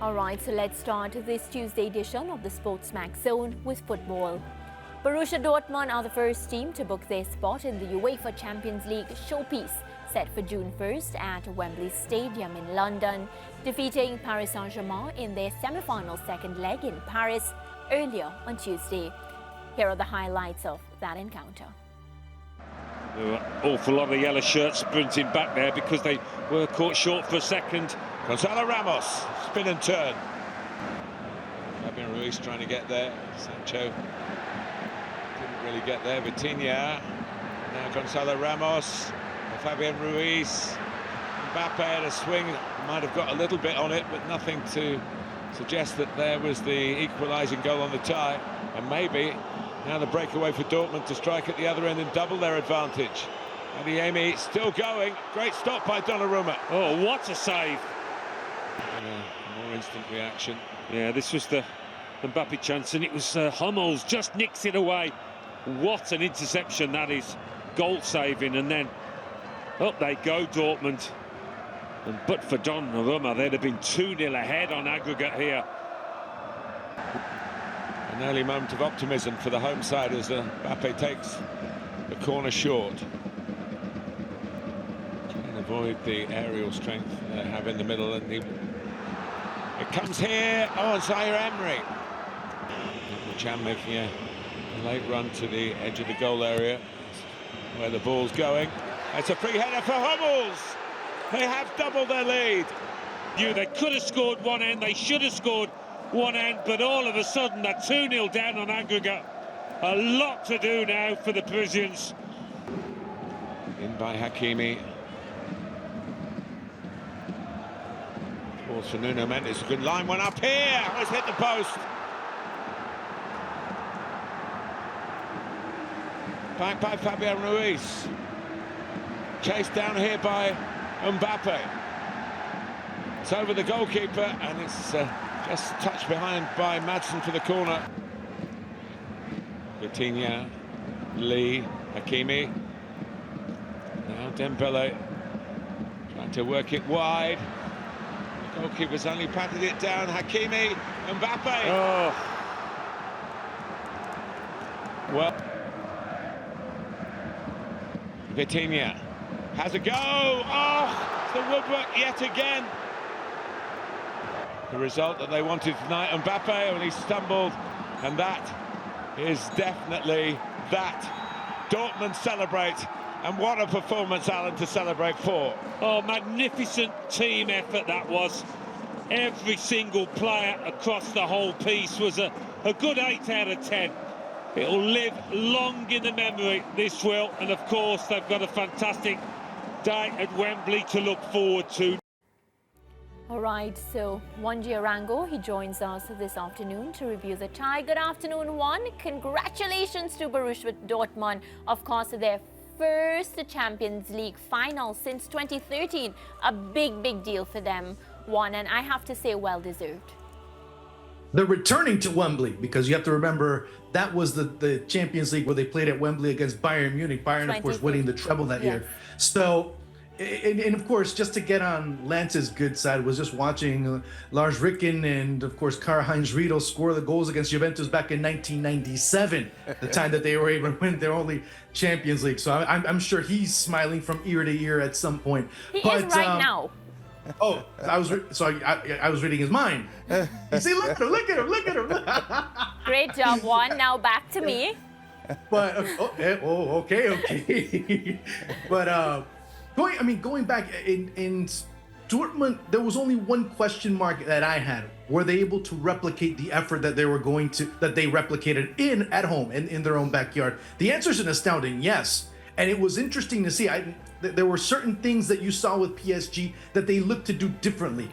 All right, so let's start this Tuesday edition of the SportsMax Zone with football. Borussia Dortmund are the first team to book their spot in the UEFA Champions League showpiece, set for June 1st at Wembley Stadium in London, defeating Paris Saint-Germain in their semi-final second leg in Paris earlier on Tuesday. Here are the highlights of that encounter. There were an awful lot of yellow shirts sprinting back there because they were caught short for a second. Gonzalo Ramos, spin and turn. Fabian Ruiz trying to get there. Sancho didn't really get there. Vitinha. Now Gonzalo Ramos. Fabian Ruiz. Mbappe had a swing. Might have got a little bit on it, but nothing to suggest that there was the equalising goal on the tie. And maybe now the breakaway for Dortmund to strike at the other end and double their advantage. Adeyemi still going. Great stop by Donnarumma. Oh, what a save! More instant reaction. Yeah, this was the Mbappe chance, and it was Hummels just nicks it away. What an interception that is. Goal saving, and then up they go, Dortmund. And but for Donnarumma, they'd have been 2-0 ahead on aggregate here. An early moment of optimism for the home side as Mbappe takes the corner short. Trying to avoid the aerial strength they have in the middle, and it comes here. Oh, and Zaire Emery. Yeah, a late run to the edge of the goal area where the ball's going. It's a free header for Hummels. They have doubled their lead. They could have scored one end, they should have scored one end, but all of a sudden they're 2-0 down on aggregate. A lot to do now for the Parisians. In by Hakimi. Balls for Nuno Mendes. A good line one up here. Has hit the post. Back by Fabian Ruiz. Chased down here by Mbappe. It's over the goalkeeper, and it's just touched behind by Madsen for the corner. Vitinha, Lee, Hakimi. Now Dembele trying to work it wide. The goalkeeper's only patted it down. Hakimi, Mbappe. Oh. Well, Vitinha has a go. Oh, it's the woodwork yet again. The result that they wanted tonight. Mbappe only stumbled, and that is definitely that. Dortmund celebrate, and what a performance, Alan, to celebrate for. Oh, magnificent team effort that was. Every single player across the whole piece was a good 8 out of 10. It'll live long in the memory, this will, and of course they've got a fantastic day at Wembley to look forward to. All right, so Juan Arango, he joins us this afternoon to review the tie. Good afternoon, Juan. Congratulations to Borussia Dortmund. Of course, their first Champions League final since 2013. A big deal for them, Juan, and I have to say, well-deserved. They're returning to Wembley, because you have to remember that was the Champions League where they played at Wembley against Bayern Munich. Bayern, of course, winning the treble that year. So, and of course, just to get on Lance's good side, was just watching Lars Ricken and, of course, Karl-Heinz Riedel score the goals against Juventus back in 1997, the time that they were able to win their only Champions League. So I'm sure he's smiling from ear to ear at some point. He is right now. Oh, I was reading his mind. You see, look at him. Great job, Juan. Now back to me. But okay. But going back in Dortmund, there was only one question mark that I had: were they able to replicate the effort that they replicated at home in their own backyard? The answer is an astounding yes. And it was interesting to see. There were certain things that you saw with PSG that they looked to do differently.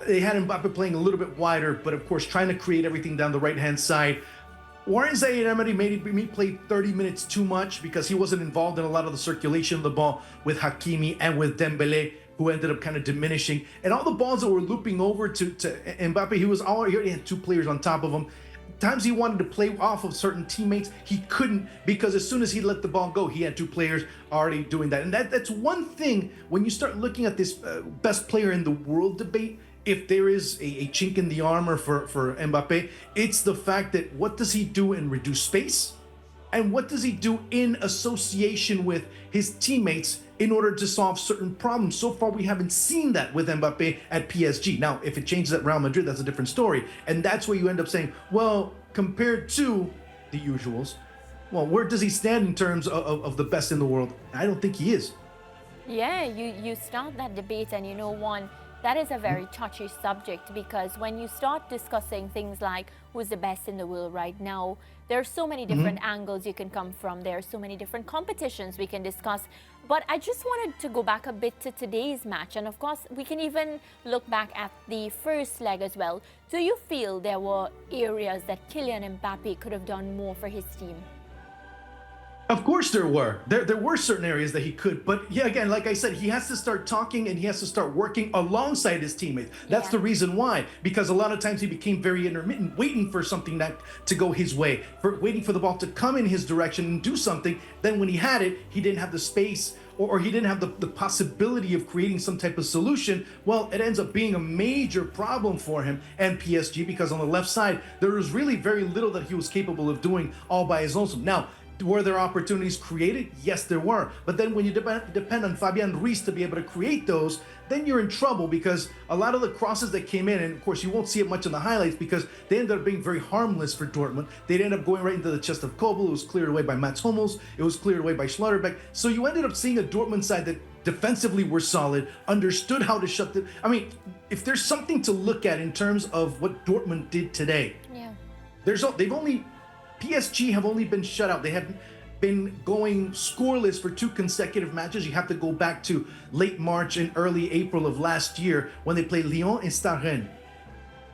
They had Mbappe playing a little bit wider, but of course trying to create everything down the right-hand side. Warren Zaire-Emery made me play 30 minutes too much because he wasn't involved in a lot of the circulation of the ball with Hakimi and with Dembele, who ended up kind of diminishing. And all the balls that were looping over to Mbappe, he already had two players on top of him. Times he wanted to play off of certain teammates, he couldn't, because as soon as he let the ball go, he had two players already doing that. And that's one thing when you start looking at this best player in the world debate. if there is a chink in the armor for Mbappe, it's the fact that what does he do in reduced space? And what does he do in association with his teammates in order to solve certain problems? So far, we haven't seen that with Mbappe at PSG. Now, if it changes at Real Madrid, that's a different story. And that's where you end up saying, well, compared to the usuals, well, where does he stand in terms of the best in the world? I don't think he is. Yeah, you start that debate, and you know, one, that is a very touchy subject, because when you start discussing things like who's the best in the world right now, there are so many different angles you can come from. There are so many different competitions we can discuss. But I just wanted to go back a bit to today's match. And of course, we can even look back at the first leg as well. Do you feel there were areas that Kylian Mbappe could have done more for his team? Of course there were. There were certain areas that he could, but yeah, again, like I said, he has to start talking and he has to start working alongside his teammates. That's the reason why, because a lot of times he became very intermittent, waiting for something to go his way, waiting for the ball to come in his direction and do something. Then when he had it, he didn't have the space or he didn't have the possibility of creating some type of solution. Well, it ends up being a major problem for him and PSG, because on the left side, there was really very little that he was capable of doing all by his own. Now, were there opportunities created? Yes, there were. But then when you depend on Fabian Ruiz to be able to create those, then you're in trouble, because a lot of the crosses that came in, and of course you won't see it much in the highlights because they ended up being very harmless for Dortmund. They ended up going right into the chest of Kobel. It was cleared away by Mats Hummels. It was cleared away by Schlotterbeck. So you ended up seeing a Dortmund side that defensively were solid, understood how to shut the... I mean, if there's something to look at in terms of what Dortmund did today, PSG have only been shut out. They have been going scoreless for 2 consecutive matches. You have to go back to late March and early April of last year when they played Lyon and Stade Rennes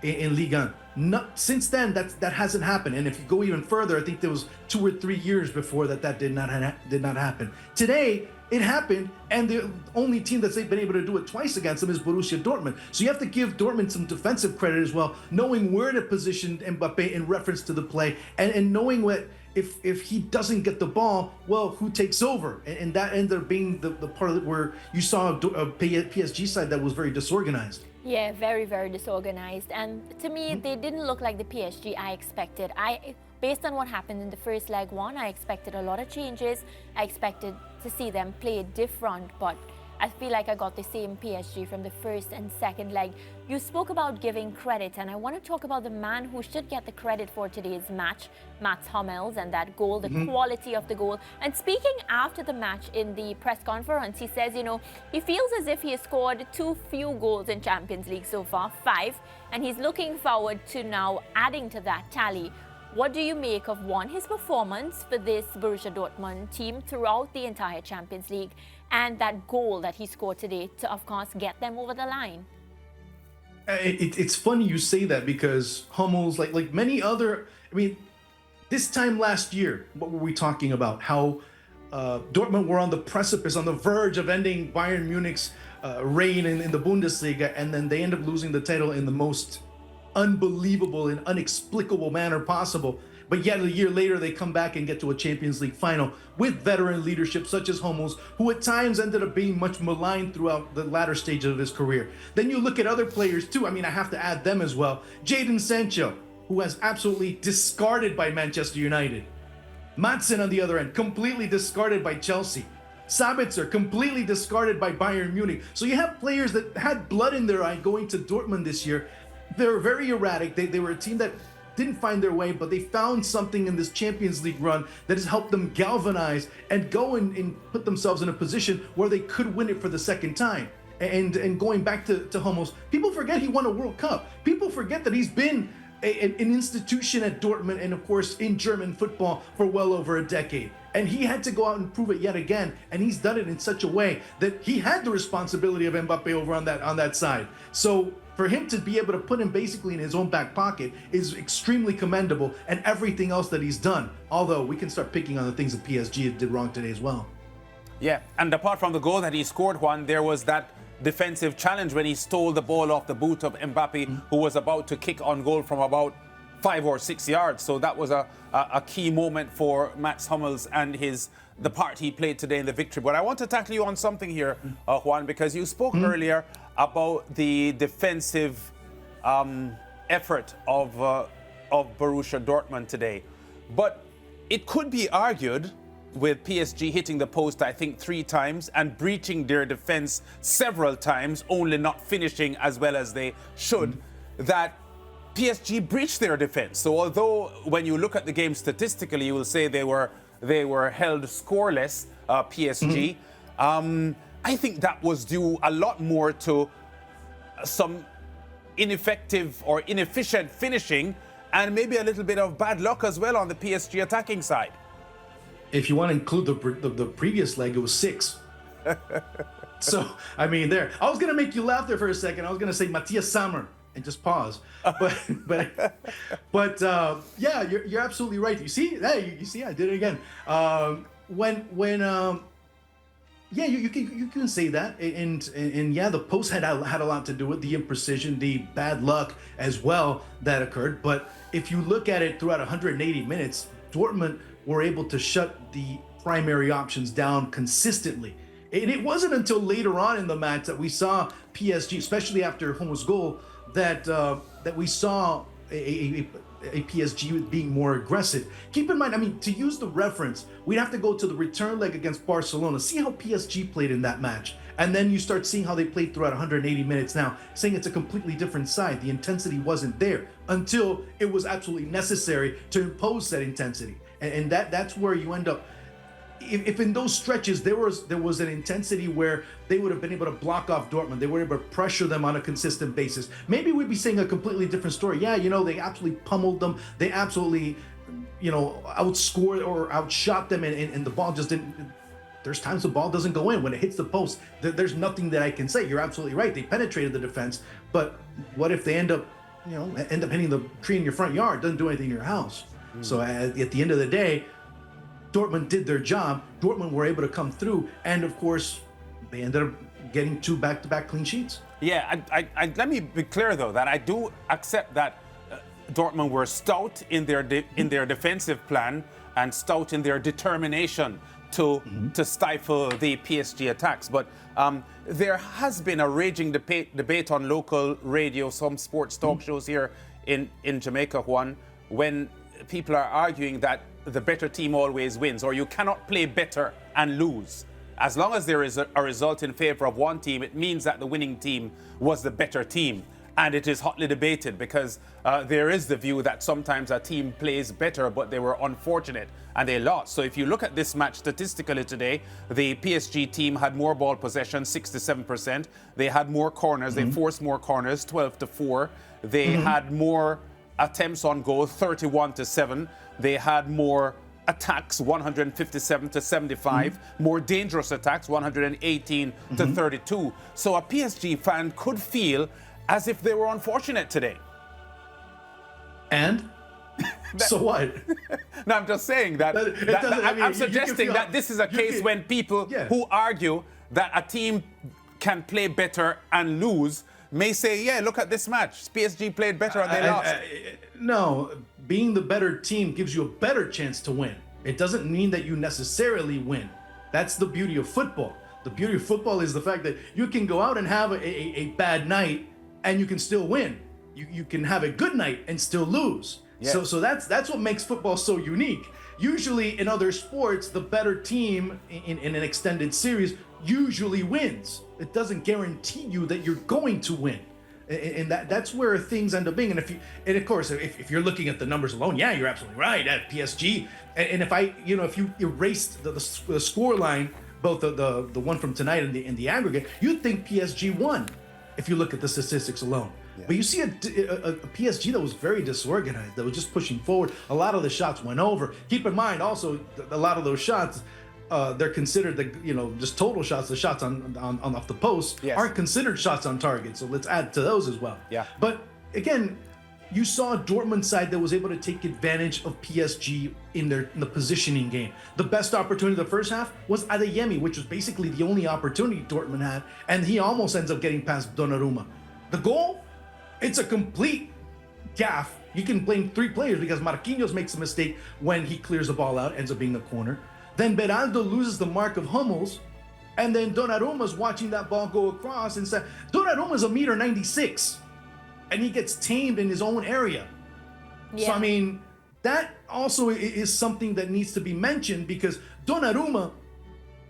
in Ligue 1. Since then, that hasn't happened. And if you go even further, I think there was 2 or 3 years before that did not happen. Today, it happened, and the only team that's been able to do it twice against them is Borussia Dortmund. So you have to give Dortmund some defensive credit as well, knowing where to position Mbappe in reference to the play, and knowing what if he doesn't get the ball, well, who takes over? And that ended up being the part of it where you saw a PSG side that was very disorganized. Yeah, very, very disorganized. And to me, they didn't look like the PSG I expected. Based on what happened in the first leg one, I expected a lot of changes. I expected to see them play different, but I feel like I got the same PSG from the first and second leg. You spoke about giving credit, and I want to talk about the man who should get the credit for today's match, Mats Hummels, and that goal, the quality of the goal. And speaking after the match in the press conference, he says, you know, he feels as if he has scored too few goals in Champions League so far, 5, and he's looking forward to now adding to that tally. What do you make of, one, his performance for this Borussia Dortmund team throughout the entire Champions League, and that goal that he scored today to, of course, get them over the line? It's funny you say that, because Hummels, like many other, I mean, this time last year, what were we talking about? How Dortmund were on the precipice, on the verge of ending Bayern Munich's reign in the Bundesliga, and then they end up losing the title in the most unbelievable and inexplicable manner possible. But yet a year later, they come back and get to a Champions League final with veteran leadership such as Hummels, who at times ended up being much maligned throughout the latter stages of his career. Then you look at other players too. I mean, I have to add them as well. Jadon Sancho, who was absolutely discarded by Manchester United. Madsen on the other end, completely discarded by Chelsea. Sabitzer, completely discarded by Bayern Munich. So you have players that had blood in their eye going to Dortmund this year. They're very erratic. They were a team that didn't find their way, but they found something in this Champions League run that has helped them galvanize and go and put themselves in a position where they could win it for the second time. And going back to Hummels, people forget he won a World Cup. People forget that he's been an institution at Dortmund and, of course, in German football for well over a decade. And he had to go out and prove it yet again, and he's done it in such a way that he had the responsibility of Mbappe over on that side. So for him to be able to put him basically in his own back pocket is extremely commendable, and everything else that he's done. Although we can start picking on the things that PSG did wrong today as well. Yeah, and apart from the goal that he scored, Juan, there was that defensive challenge when he stole the ball off the boot of Mbappe, who was about to kick on goal from about 5 or 6 yards. So that was a key moment for Mats Hummels and the part he played today in the victory. But I want to tackle you on something here, Juan, because you spoke earlier about the defensive effort of Borussia Dortmund today. But it could be argued, with PSG hitting the post, I think, 3 times and breaching their defense several times, only not finishing as well as they should, that PSG breached their defense. So although when you look at the game statistically, you will say they were held scoreless, PSG, I think that was due a lot more to some ineffective or inefficient finishing and maybe a little bit of bad luck as well on the PSG attacking side. If you want to include the previous leg, it was 6. So, I mean, there. I was going to make you laugh there for a second. I was going to say Matthias Sammer and just pause. But yeah, you're absolutely right. You see, hey, you see, I did it again. Yeah, you can say that, and yeah, the post had a lot to do with the imprecision, the bad luck as well that occurred. But if you look at it throughout 180 minutes, Dortmund were able to shut the primary options down consistently. And it wasn't until later on in the match that we saw PSG, especially after Hummels' goal, that we saw a PSG being more aggressive. Keep in mind, I mean, to use the reference, we'd have to go to the return leg against Barcelona, see how PSG played in that match. And then you start seeing how they played throughout 180 minutes now, saying it's a completely different side. The intensity wasn't there until it was absolutely necessary to impose that intensity. And that's where you end up. If in those stretches there was an intensity where they would have been able to block off Dortmund, they were able to pressure them on a consistent basis, maybe we'd be saying a completely different story. Yeah, they absolutely pummeled them. They absolutely, outscored or outshot them, and the ball just didn't. There's times the ball doesn't go in. When it hits the post, there's nothing that I can say. You're absolutely right. They penetrated the defense, but what if they end up hitting the tree in your front yard? Doesn't do anything in your house. So at the end of the day, Dortmund did their job. Dortmund were able to come through, and of course, they ended up getting 2 back-to-back clean sheets. Yeah, let me be clear though that I do accept that Dortmund were stout in their defensive plan and stout in their determination to stifle the PSG attacks. But there has been a raging debate on local radio, some sports talk shows here in Jamaica, Juan, when people are arguing that the better team always wins, or you cannot play better and lose. As long as there is a result in favor of one team, it means that the winning team was the better team. And it is hotly debated because there is the view that sometimes a team plays better, but they were unfortunate and they lost. So if you look at this match statistically today, the PSG team had more ball possession, 67%. They had more corners. They forced more corners, 12-4. They had more attempts on goal, 31-7. They had more attacks, 157-75. More dangerous attacks, 118-32. So a PSG fan could feel as if they were unfortunate today. And? So what? No, I'm just saying that. I'm suggesting that this is a case when people who argue that a team can play better and lose may say, yeah, look at this match. PSG played better and they lost. No, being the better team gives you a better chance to win. It doesn't mean that you necessarily win. That's the beauty of football. The beauty of football is the fact that you can go out and have a bad night and you can still win. You can have a good night and still lose. Yeah. So that's what makes football so unique. Usually in other sports, the better team in an extended series usually wins. It doesn't guarantee you that you're going to win. And that's where things end up being. And of course, if you're looking at the numbers alone, yeah, you're absolutely right at PSG. And if you erased the score line, both the one from tonight and the aggregate, you'd think PSG won if you look at the statistics alone. Yeah. But you see a PSG that was very disorganized, that was just pushing forward. A lot of the shots went over. Keep in mind also, a lot of those shots, they're considered just total shots. The shots on off the post aren't considered shots on target. So let's add to those as well. Yeah. But again, you saw a Dortmund side that was able to take advantage of PSG in the positioning game. The best opportunity of the first half was Adeyemi, which was basically the only opportunity Dortmund had, and he almost ends up getting past Donnarumma. The goal, it's a complete gaffe. You can blame 3 players because Marquinhos makes a mistake when he clears the ball out, ends up being the corner. Then Beraldo loses the mark of Hummels, And then Donnarumma's watching that ball go across and said, Donnarumma's 1.96 m, and he gets tamed in his own area. Yeah. So, I mean, that also is something that needs to be mentioned, because Donnarumma,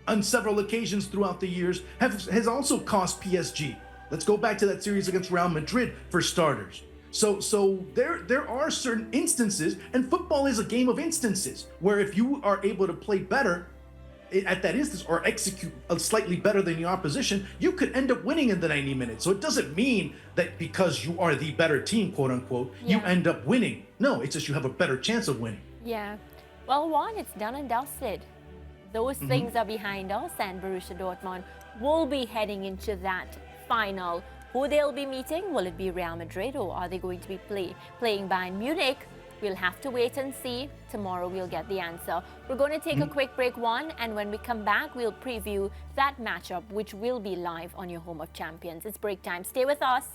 on several occasions throughout the years, has also cost PSG. Let's go back to that series against Real Madrid for starters. So there are certain instances, and football is a game of instances, where if you are able to play better at that instance or execute slightly better than your opposition, you could end up winning in the 90 minutes. So it doesn't mean that because you are the better team, quote unquote, you end up winning. No, it's just you have a better chance of winning. Yeah. Well, Juan, it's done and dusted. Those things are behind us, and Borussia Dortmund will be heading into that final. Who they'll be meeting? Will it be Real Madrid, or are they going to be playing Bayern Munich? We'll have to wait and see. Tomorrow we'll get the answer. We're going to take a quick break, Juan, and when we come back, we'll preview that matchup, which will be live on your Home of Champions. It's break time. Stay with us.